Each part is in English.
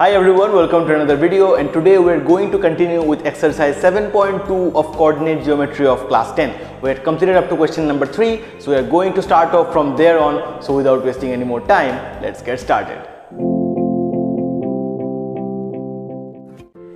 Hi everyone, welcome to another video, and today we are going to continue with exercise 7.2 of coordinate geometry of class 10. We had completed up to question number 3, so we are going to start off from there on. So without wasting any more time, let's get started.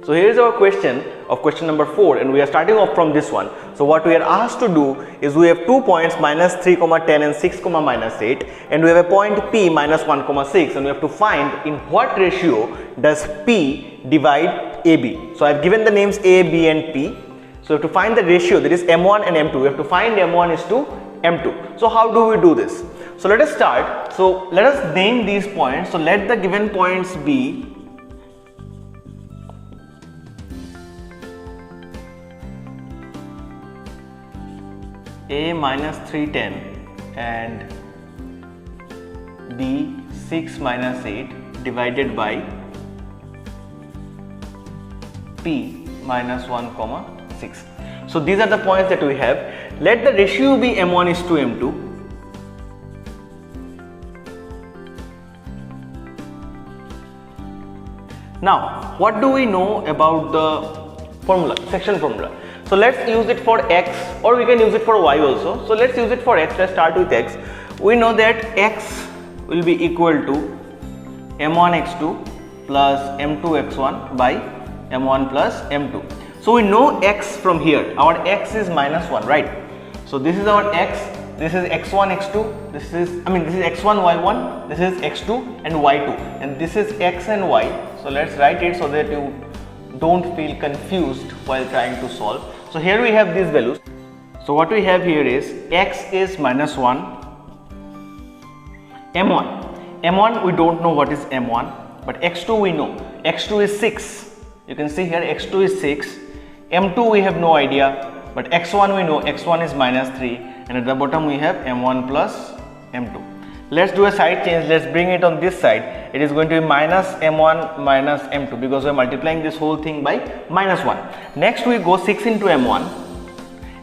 So here is our question of question number 4, and we are starting off from this one. So what we are asked to do is we have 2 points minus 3, 10 and 6, minus 8, and we have a point P minus 1, 6, and we have to find in what ratio does P divide AB. So I have given the names A, B and P. So we have to find the ratio, that is M1 and M2. We have to find M1 is to M2. So how do we do this? So let us start. So let us name these points. So let the given points be A minus 310 and B 6 minus 8 divided by P minus 1, 6. So these are the points that we have. Let the ratio be M1 is to M2. Now what do we know about the formula, section formula? So let's use it for x, or we can use it for y also. So let's use it for x. Let's start with x. We know that x will be equal to m1 x2 plus m2 x1 by m1 plus m2. So we know x from here. Our x is minus 1, right? So this is our x. This is x1 x2. This is x1 y1. This is x2 and y2, and this is x and y. So let's write it so that you don't feel confused while trying to solve. So here we have these values. So what we have here is x is minus 1, m1 we don't know what is m1, but x2 we know. x2 is 6. You can see here x2 is 6. m2 we have no idea, but x1 we know. x1 is minus 3, and at the bottom we have m1 plus m2. Let's do a side change. Let's bring it on this side. It is going to be minus m1 minus m2 because we are multiplying this whole thing by minus 1. Next we go 6 into m1,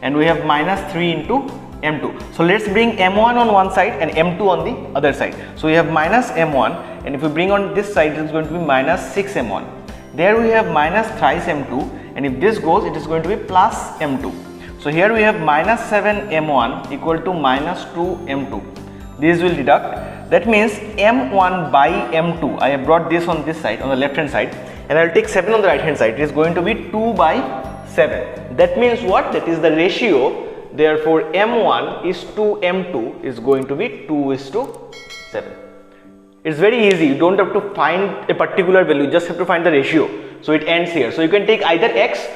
and we have minus 3 into m2. So let's bring m1 on one side and m2 on the other side. So we have minus m1, and if we bring on this side, it is going to be minus 6 m1. There we have minus thrice m2, and if this goes, it is going to be plus m2. So here we have minus 7 m1 equal to minus 2 m2. These will deduct. That means m1 by m2. I have brought this on this side, on the left hand side, and I will take 7 on the right hand side. It is going to be 2 by 7. That means what? That is the ratio. Therefore m1 is to m2 is going to be 2 is to 7. It's very easy. You don't have to find a particular value, you just have to find the ratio. So it ends here. So you can take either x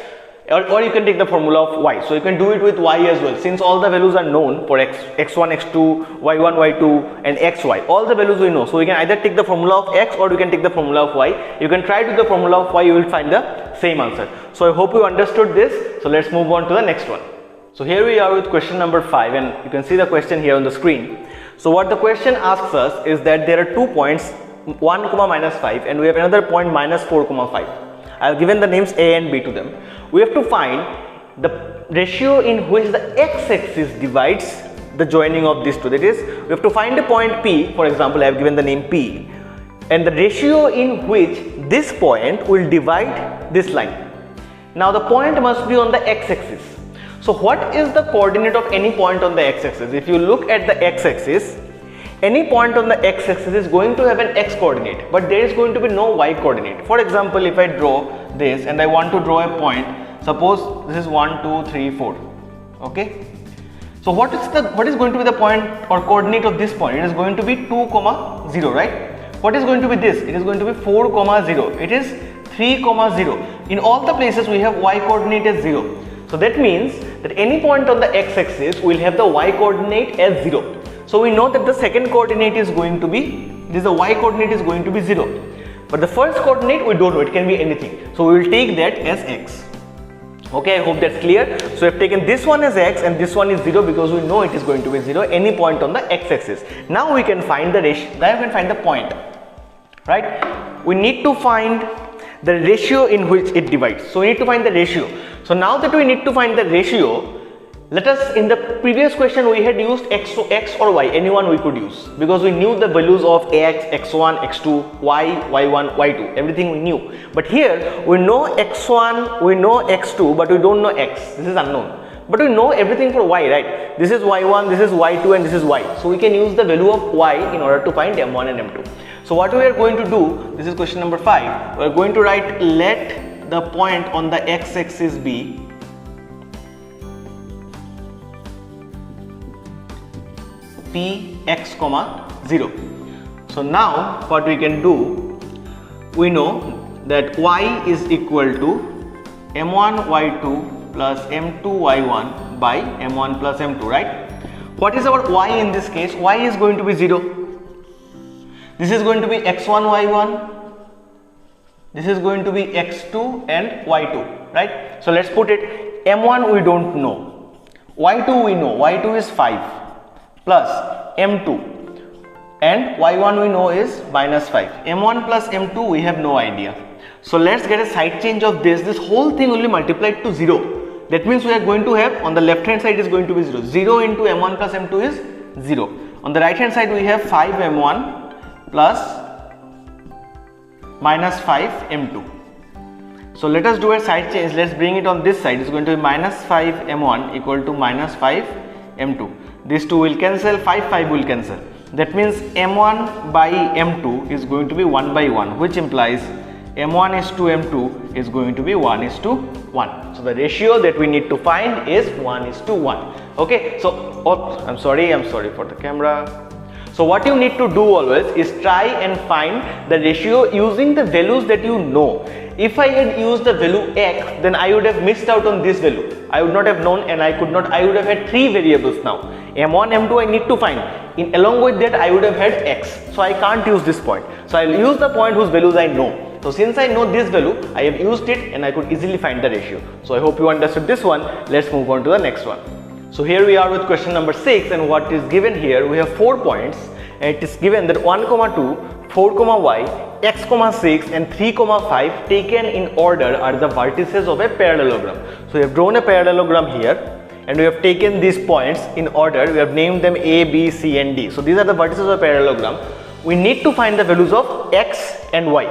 or you can take the formula of y. So you can do it with y as well, since all the values are known for x1, x2, y1, y2 and xy. All the values we know. So we can either take the formula of x or you can take the formula of y. You can try to the formula of y, you will find the same answer. So I hope you understood this. So let's move on to the next one. So here we are with question number 5, and you can see the question here on the screen. So what the question asks us is that there are 2 points 1, minus 5, and we have another point minus 4, 5. I have given the names A and B to them. We have to find the ratio in which the x-axis divides the joining of these two. That is, we have to find a point P. For example, I have given the name P, and the ratio in which this point will divide this line. Now the point must be on the x-axis. So what is the coordinate of any point on the x-axis? If you look at the x-axis, any point on the x-axis is going to have an x coordinate, but there is going to be no y coordinate. For example, if I draw this and I want to draw a point, suppose this is 1, 2, 3, 4. Okay. So what is going to be the point or coordinate of this point? It is going to be 2, 0, right? What is going to be this? It is going to be 4, 0. It is 3, 0. In all the places we have y coordinate as 0. So that means that any point on the x-axis will have the y coordinate as 0. So we know that the second coordinate is going to be, the y coordinate is going to be 0. But the first coordinate we don't know, it can be anything. So we will take that as x. Okay, I hope that's clear. So we have taken this one as x and this one is 0 because we know it is going to be 0, any point on the x-axis. Now we can find the ratio, now we can find the point, right? We need to find the ratio in which it divides. So we need to find the ratio. So now that we need to find the ratio, Let us, in the previous question we had used x or y, anyone we could use, because we knew the values of x, x1, x2, y, y1, y2, everything we knew. But here we know x1, we know x2, but we don't know x. This is unknown. But we know everything for y, right? This is y1, this is y2, and this is y. So we can use the value of y in order to find m1 and m2. So what we are going to do, this is question number 5. We are going to write, let the point on the x-axis be p x comma 0. So now what we can do, we know that y is equal to m1 y2 plus m2 y1 by m1 plus m2, right? What is our y in this case? Y is going to be 0. This is going to be x1 y1, this is going to be x2 and y2, right? So let's put it, m1 we don't know, y2 we know, y2 is 5 plus m2, and y1 we know is minus 5. m1 plus m2 we have no idea. So let's get a side change of this whole thing will be multiplied to 0. That means we are going to have, on the left hand side is going to be 0. 0 into m1 plus m2 is 0. On the right hand side we have 5 m1 plus minus 5 m2. So let us do a side change. Let's bring it on this side. It's going to be minus 5 m1 equal to minus 5 m2. These two will cancel, 5 will cancel. That means m1 by m2 is going to be 1 by 1, which implies m1 is to m2 is going to be 1 is to 1. So the ratio that we need to find is 1 is to 1. Okay, so I'm sorry for the camera. So what you need to do always is try and find the ratio using the values that you know. If I had used the value x, then I would have missed out on this value. I would not have known, and I would have had 3 variables now. m1, m2 I need to find. Along with that I would have had x. So I can't use this point. So I'll use the point whose values I know. So since I know this value, I have used it and I could easily find the ratio. So I hope you understood this one. Let's move on to the next one. So here we are with question number 6, and what is given here, we have 4 points. It is given that 1, 2, 4, y, x, 6 and 3, 5 taken in order are the vertices of a parallelogram. So we have drawn a parallelogram here and we have taken these points in order. We have named them A, B, C and D. So these are the vertices of a parallelogram. We need to find the values of x and y.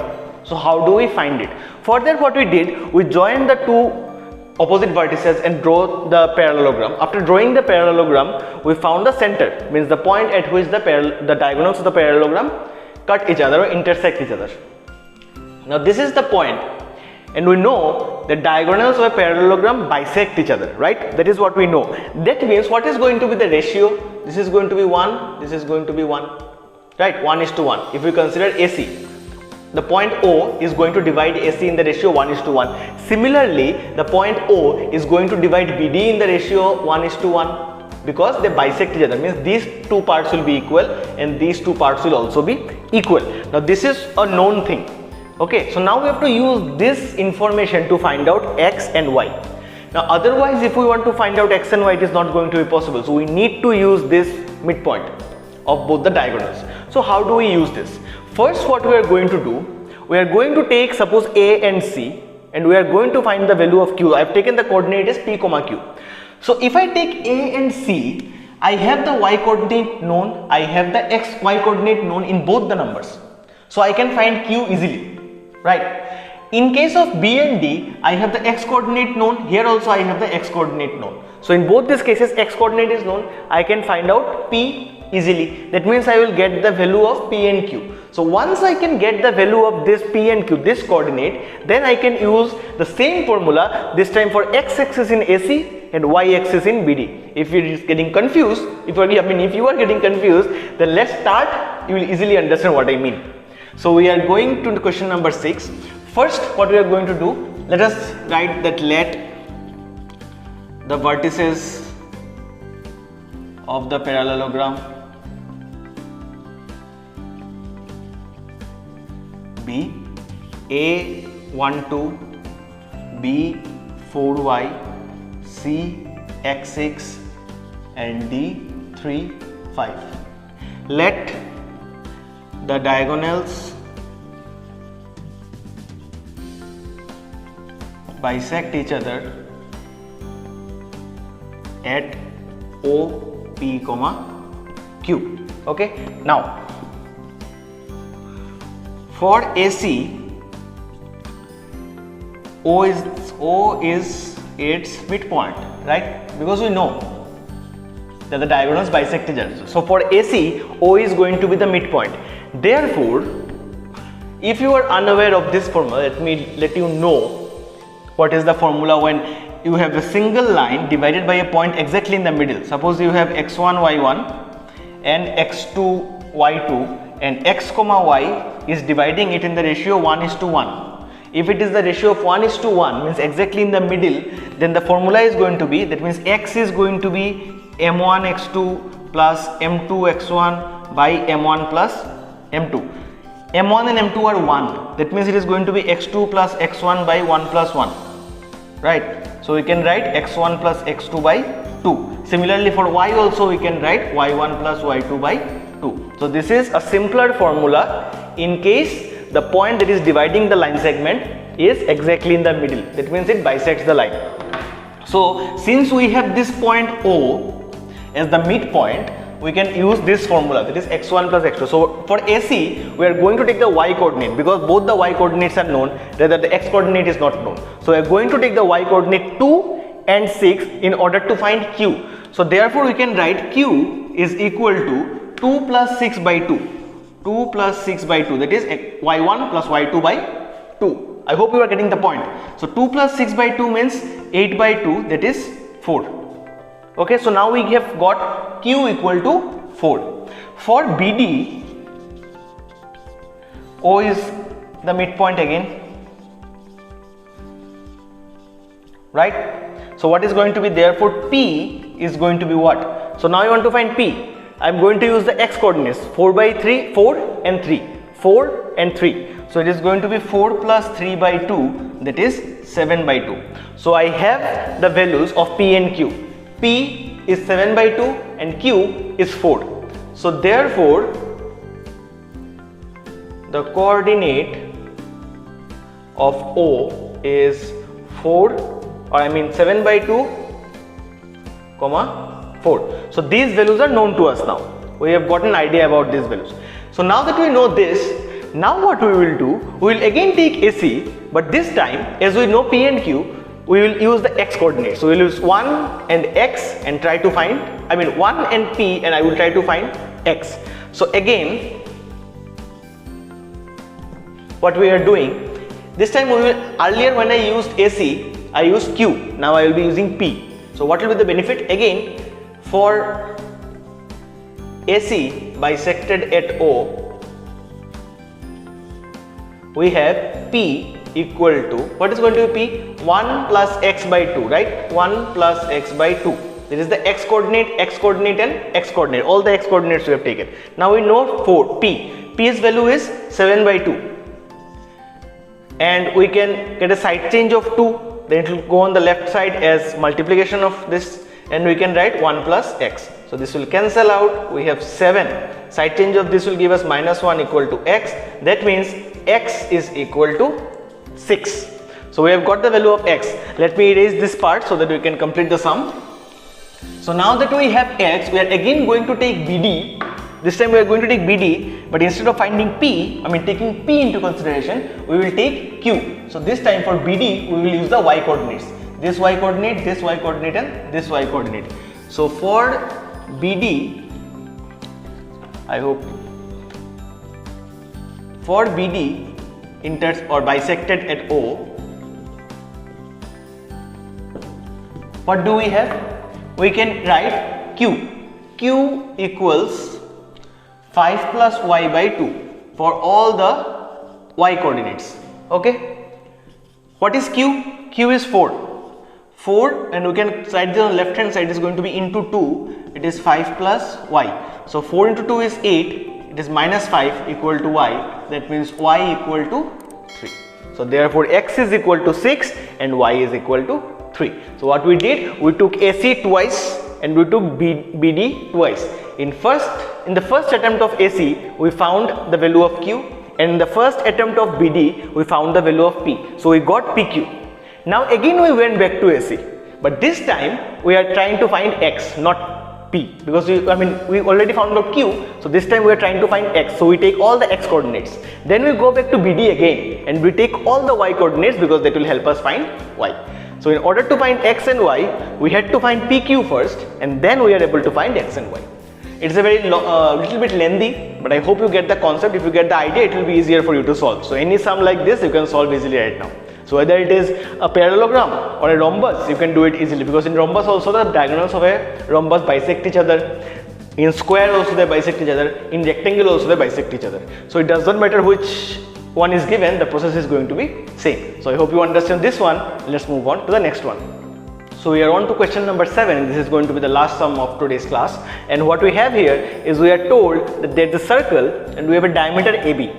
So how do we find it? For that, what we did, we joined the two opposite vertices and draw the parallelogram. After drawing the parallelogram, we found the center, means the point at which the diagonals of the parallelogram cut each other or intersect each other. Now this is the point, and we know the diagonals of a parallelogram bisect each other, right? That is what we know. That means what is going to be the ratio? This is going to be 1, this is going to be 1, right? 1 is to 1. If we consider AC, the point O is going to divide AC in the ratio 1 is to 1. Similarly, the point O is going to divide BD in the ratio 1 is to 1, because they bisect each other. Means these two parts will be equal and these two parts will also be equal. Now this is a known thing. Okay, so now we have to use this information to find out x and y. Now otherwise, if we want to find out x and y, it is not going to be possible. So we need to use this midpoint of both the diagonals. So how do we use this? First, what we are going to do, we are going to take suppose A and C, and we are going to find the value of Q. I have taken the coordinate as P, Q. So if I take A and C, I have the y coordinate known, I have the x, y coordinate known in both the numbers. So I can find Q easily, right? In case of B and D, I have the x coordinate known, here also I have the x coordinate known. So in both these cases, x coordinate is known, I can find out P easily. That means I will get the value of P and Q. So once I can get the value of this P and Q, this coordinate, then I can use the same formula, this time for x axis in AC and y axis in BD. If you are getting confused, if you are getting confused, then let's start. You will easily understand what I mean. So we are going to question number 6. First, what we are going to do, let us write that let the vertices of the parallelogram be A12, B4y, C(x6) and D3(5). Let the diagonals bisect each other at O, P, comma Q. Okay, now for AC, O is its midpoint, right? Because we know that the diagonals bisect each other. So for AC, O is going to be the midpoint. Therefore, if you are unaware of this formula, let me let you know what is the formula when you have a single line divided by a point exactly in the middle. Suppose you have x1, y1 and x2, y2, and x comma y is dividing it in the ratio 1:1. If it is the ratio of 1:1, means exactly in the middle, then the formula is going to be, that means x is going to be m1 x2 plus m2 x1 by m1 plus m2. m1 and m2 are 1, that means it is going to be x2 plus x1 by 1 plus 1, right? So we can write x1 plus x2 by 2. Similarly for y also we can write y1 plus y2 by 2. So this is a simpler formula in case the point that is dividing the line segment is exactly in the middle, that means it bisects the line. So since we have this point O as the midpoint, we can use this formula, that is x1 plus x2. So for AC, we are going to take the y coordinate because both the y coordinates are known, rather the x coordinate is not known. So we are going to take the y coordinate 2 and 6 in order to find Q. So therefore we can write Q is equal to 2 plus 6 by 2. 2 plus 6 by 2, that is y1 plus y2 by 2. I hope you are getting the point. So 2 plus 6 by 2 means 8 by 2, that is 4. Okay, so now we have got Q equal to 4. For BD, O is the midpoint again, right? So what is going to be there for P is going to be what? So now I want to find P. I am going to use the x coordinates 4 by 3, 4 and 3, 4 and 3. So it is going to be 4 plus 3 by 2, that is 7 by 2. So I have the values of P and Q. P is 7 by 2 and Q is 4. So therefore, the coordinate of O is 7 by 2, comma 4. So these values are known to us now. We have got an idea about these values. So now that we know this, now what we will do, we will again take AC, but this time as we know P and Q, we will use the x coordinates. So we will use 1 and x and try to find, 1 and P and I will try to find x. So again, what we are doing, this time we will, earlier when I used AC, I used Q, now I will be using P. So what will be the benefit? Again, for AC bisected at O, we have P equal to, what is going to be P? 1 plus x by 2, right? 1 plus x by 2. This is the x coordinate and x coordinate. All the x coordinates we have taken. Now we know for P. P's value is 7 by 2. And we can get a side change of 2. Then it will go on the left side as multiplication of this. And we can write 1 plus x. So this will cancel out. We have 7. Side change of this will give us minus 1 equal to x. That means x is equal to 6. So we have got the value of x. Let me erase this part so that we can complete the sum. So now that we have x, we are again going to take BD. This time we are going to take BD, but instead of finding P, taking P into consideration, we will take Q. So this time for BD, we will use the y coordinates. This y coordinate, this y coordinate and this y coordinate. So for BD, I hope, for BD, or bisected at O, what do we have? We can write Q. Q equals 5 plus y by 2 for all the y coordinates. Okay. What is Q? Q is 4. 4, and we can write this on the left hand side is going to be into 2. It is 5 plus y. So 4 into 2 is 8. It is minus 5 equal to y. That means y equal to 3. So therefore x is equal to 6 and y is equal to 3. So what we did, we took AC twice and we took BD twice. In the first attempt of AC, we found the value of Q, and in the first attempt of BD, we found the value of P. So we got PQ. Now again we went back to AC, but this time we are trying to find x, not p, because we already found out q, so this time we are trying to find x. So we take all the x coordinates, then we go back to BD again and we take all the y coordinates because that will help us find y. So in order to find x and y, we had to find PQ first, and then we are able to find x and y. It's a very little bit lengthy, but I hope you get the concept. If you get the idea, it will be easier for you to solve. So any sum like this you can solve easily right now. So whether it is a parallelogram or a rhombus, you can do it easily, because in rhombus also the diagonals of a rhombus bisect each other. In square also they bisect each other. In rectangle also they bisect each other. So it does not matter which one is given, the process is going to be same. So I hope you understand this one. Let's move on to the next one. So we are on to question number 7. This is going to be the last sum of today's class, and what we have here is we are told that there is a circle and we have a diameter AB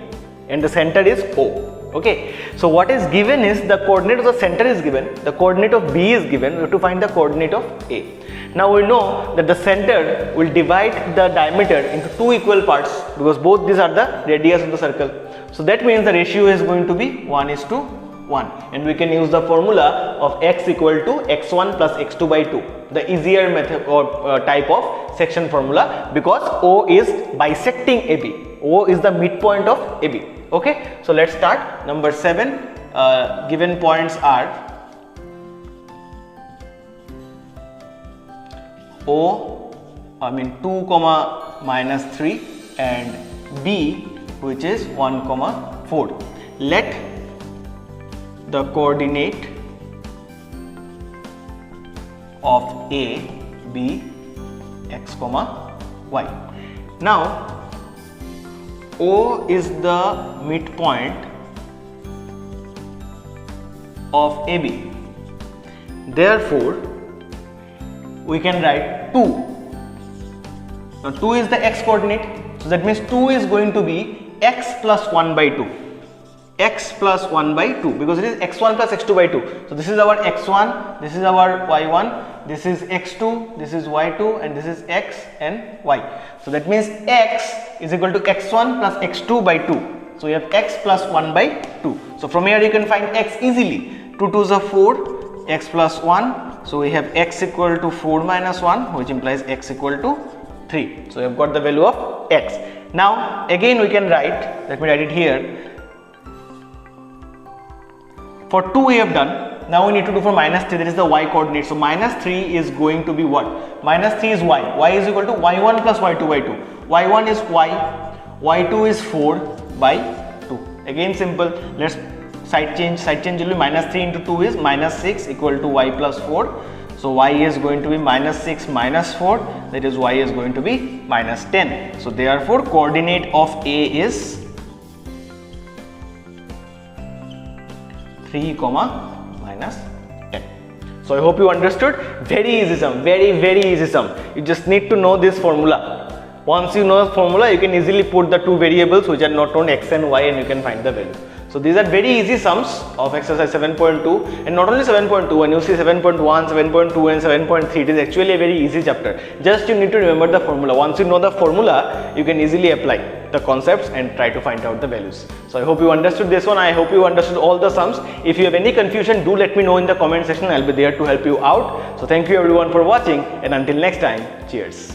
and the center is O. Okay, so what is given is the coordinate of the center is given, the coordinate of B is given, we have to find the coordinate of A. Now we know that the center will divide the diameter into two equal parts, because both these are the radius of the circle. So that means the ratio is going to be 1:1, and we can use the formula of x equal to x1 plus x2 by 2, the easier method or type of section formula, because O is bisecting AB. O is the midpoint of AB. Okay, so let's start. Number 7, given points are O, 2, -3 and B, which is 1, 4. Let the coordinate of A be x, y. Now O is the midpoint of AB. Therefore, we can write 2. Now 2 is the x coordinate, so that means 2 is going to be x plus 1 by 2. X plus 1 by 2, because it is x1 plus x2 by 2. So this is our x1, this is our y1, this is x2, this is y2, and this is x and y. So that means x is equal to x1 plus x2 by 2. So we have x plus 1 by 2. So from here you can find x easily. 2 2s are 4, x plus 1. So we have x equal to 4 minus 1, which implies x equal to 3. So we have got the value of x. Now again we can write, let me write it here. For 2 we have done. Now we need to do for -3, that is the y coordinate. So -3 is going to be what? -3 is y. Y is equal to y1 plus y2 by 2. y1 is y, y2 is 4 by 2. Again simple. Let's side change. Side change will be -3 into 2 is -6 equal to y plus 4. So y is going to be -6 minus 4. That is y is going to be -10. So therefore coordinate of A is 3, -10. So I hope you understood. Very easy sum, very easy sum. You just need to know this formula. Once you know the formula, you can easily put the two variables which are not known, x and y, and you can find the value. So these are very easy sums of exercise 7.2, and not only 7.2, when you see 7.1, 7.2 and 7.3, it is actually a very easy chapter. Just you need to remember the formula. Once you know the formula, you can easily apply the concepts and try to find out the values. So I hope you understood this one. I hope you understood all the sums. If you have any confusion, do let me know in the comment section. I'll be there to help you out. So thank you everyone for watching, and until next time, cheers.